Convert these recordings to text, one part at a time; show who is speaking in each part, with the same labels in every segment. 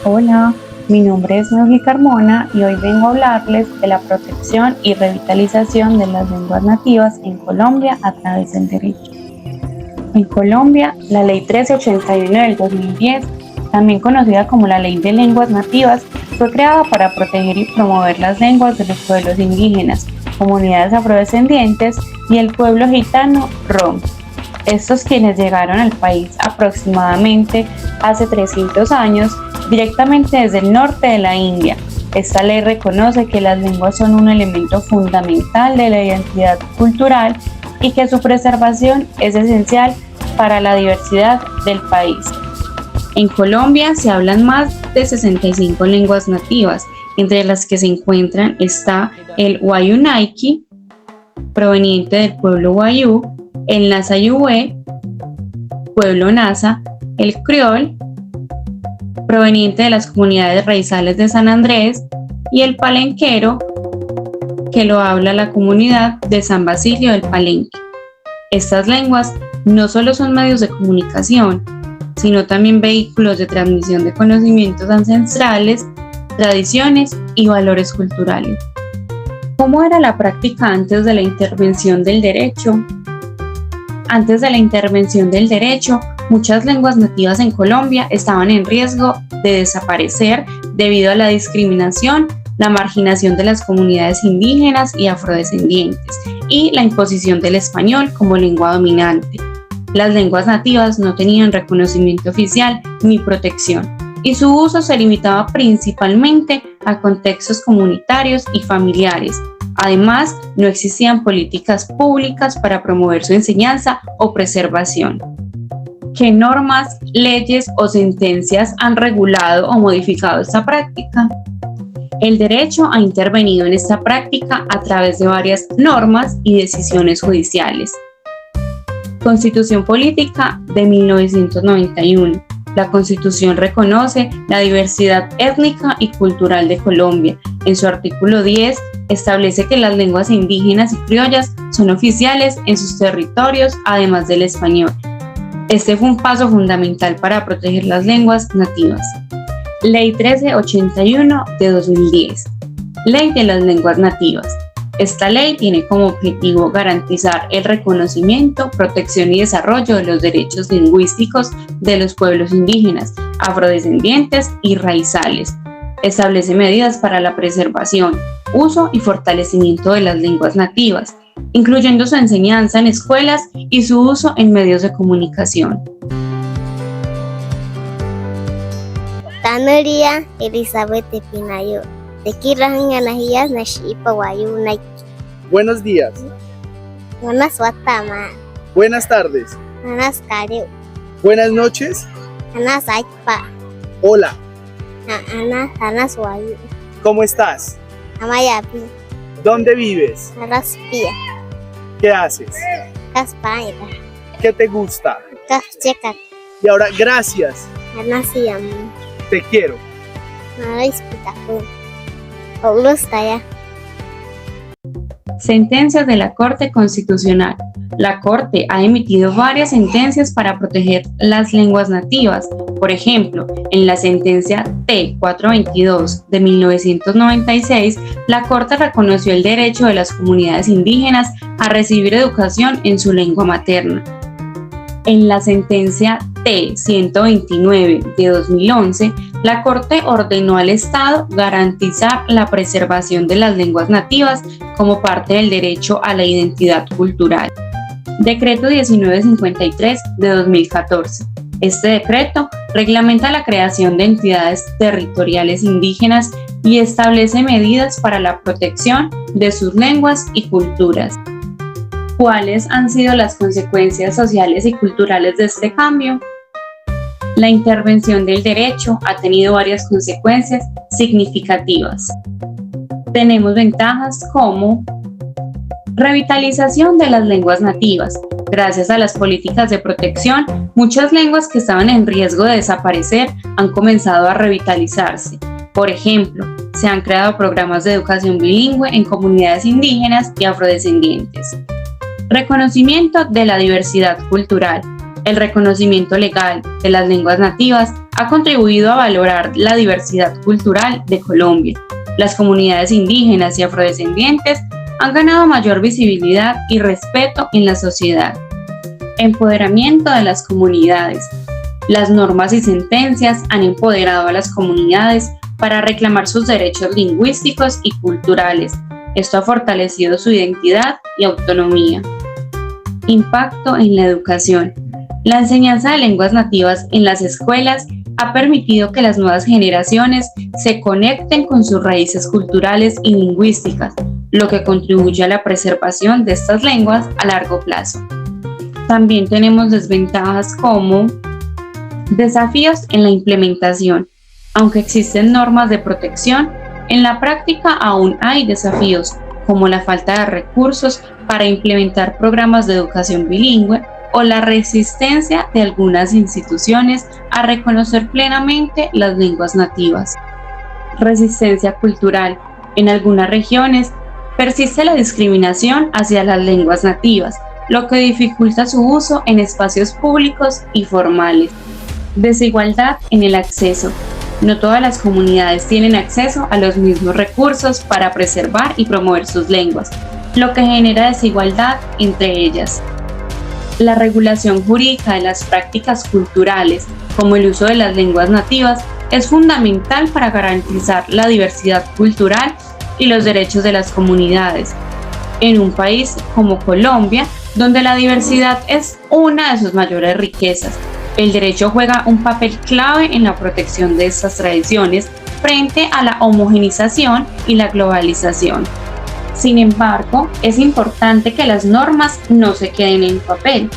Speaker 1: Hola, mi nombre es Neuly Carmona y hoy vengo a hablarles de la protección y revitalización de las lenguas nativas en Colombia a través del derecho. En Colombia, la Ley 1381 del 2010, también conocida como la Ley de Lenguas Nativas, fue creada para proteger y promover las lenguas de los pueblos indígenas, comunidades afrodescendientes y el pueblo gitano rom. Estos quienes llegaron al país aproximadamente hace 300 años directamente desde el norte de la India. Esta ley reconoce que las lenguas son un elemento fundamental de la identidad cultural y que su preservación es esencial para la diversidad del país. En Colombia se hablan más de 65 lenguas nativas, entre las que se encuentran está el Wayuu-Naiqui, proveniente del pueblo Wayuu, el Nasa-Yuwe, pueblo Nasa, el Criol, proveniente de las comunidades raizales de San Andrés, y el Palenquero, que lo habla la comunidad de San Basilio del Palenque. Estas lenguas no solo son medios de comunicación, sino también vehículos de transmisión de conocimientos ancestrales, tradiciones y valores culturales. ¿Cómo era la práctica antes de la intervención del derecho? Antes de la intervención del derecho, muchas lenguas nativas en Colombia estaban en riesgo de desaparecer debido a la discriminación, la marginación de las comunidades indígenas y afrodescendientes y la imposición del español como lengua dominante. Las lenguas nativas no tenían reconocimiento oficial ni protección, y su uso se limitaba principalmente a contextos comunitarios y familiares. Además, no existían políticas públicas para promover su enseñanza o preservación. ¿Qué normas, leyes o sentencias han regulado o modificado esta práctica? El derecho ha intervenido en esta práctica a través de varias normas y decisiones judiciales. Constitución Política de 1991. La Constitución reconoce la diversidad étnica y cultural de Colombia. En su artículo 10 establece que las lenguas indígenas y criollas son oficiales en sus territorios, además del español. Este fue un paso fundamental para proteger las lenguas nativas. Ley 1381 de 2010. Ley de las lenguas nativas. Esta ley tiene como objetivo garantizar el reconocimiento, protección y desarrollo de los derechos lingüísticos de los pueblos indígenas, afrodescendientes y raizales. Establece medidas para la preservación, uso y fortalecimiento de las lenguas nativas, incluyendo su enseñanza en escuelas y su uso en medios de comunicación.
Speaker 2: Tanuria Elizabeth de Pinayo.
Speaker 3: Buenos días. Buenas tardes. Buenas noches. Hola. ¿Cómo estás? ¿Dónde vives? ¿Qué haces? ¿Qué te gusta? Y ahora, gracias. Te quiero.
Speaker 1: Sentencias de la Corte Constitucional. La Corte ha emitido varias sentencias para proteger las lenguas nativas. Por ejemplo, en la sentencia T-422 de 1996, la Corte reconoció el derecho de las comunidades indígenas a recibir educación en su lengua materna. En la sentencia T-129 de 2011, la Corte ordenó al Estado garantizar la preservación de las lenguas nativas como parte del derecho a la identidad cultural. Decreto 1953 de 2014. Este decreto reglamenta la creación de entidades territoriales indígenas y establece medidas para la protección de sus lenguas y culturas. ¿Cuáles han sido las consecuencias sociales y culturales de este cambio? La intervención del derecho ha tenido varias consecuencias significativas. Tenemos ventajas como revitalización de las lenguas nativas. Gracias a las políticas de protección, muchas lenguas que estaban en riesgo de desaparecer han comenzado a revitalizarse. Por ejemplo, se han creado programas de educación bilingüe en comunidades indígenas y afrodescendientes. Reconocimiento de la diversidad cultural. El reconocimiento legal de las lenguas nativas ha contribuido a valorar la diversidad cultural de Colombia. Las comunidades indígenas y afrodescendientes han ganado mayor visibilidad y respeto en la sociedad. Empoderamiento de las comunidades. Las normas y sentencias han empoderado a las comunidades para reclamar sus derechos lingüísticos y culturales. Esto ha fortalecido su identidad y autonomía. Impacto en la educación. La enseñanza de lenguas nativas en las escuelas ha permitido que las nuevas generaciones se conecten con sus raíces culturales y lingüísticas, lo que contribuye a la preservación de estas lenguas a largo plazo. También tenemos desventajas como desafíos en la implementación. Aunque existen normas de protección, en la práctica aún hay desafíos como la falta de recursos para implementar programas de educación bilingüe o la resistencia de algunas instituciones a reconocer plenamente las lenguas nativas. Resistencia cultural. En algunas regiones persiste la discriminación hacia las lenguas nativas, lo que dificulta su uso en espacios públicos y formales. Desigualdad en el acceso. No todas las comunidades tienen acceso a los mismos recursos para preservar y promover sus lenguas, lo que genera desigualdad entre ellas. La regulación jurídica de las prácticas culturales, como el uso de las lenguas nativas, es fundamental para garantizar la diversidad cultural y los derechos de las comunidades. En un país como Colombia, donde la diversidad es una de sus mayores riquezas, el derecho juega un papel clave en la protección de estas tradiciones frente a la homogenización y la globalización. Sin embargo, es importante que las normas no se queden en papel,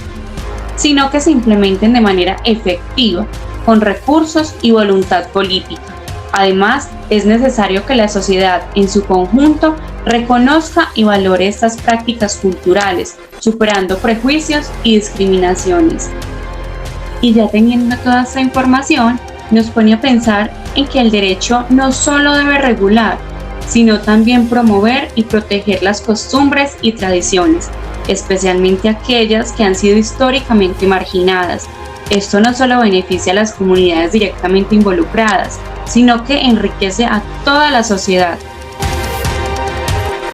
Speaker 1: sino que se implementen de manera efectiva, con recursos y voluntad política. Además, es necesario que la sociedad en su conjunto reconozca y valore estas prácticas culturales, superando prejuicios y discriminaciones. Y ya teniendo toda esta información, nos pone a pensar en que el derecho no solo debe regular, sino también promover y proteger las costumbres y tradiciones, especialmente aquellas que han sido históricamente marginadas. Esto no solo beneficia a las comunidades directamente involucradas, sino que enriquece a toda la sociedad,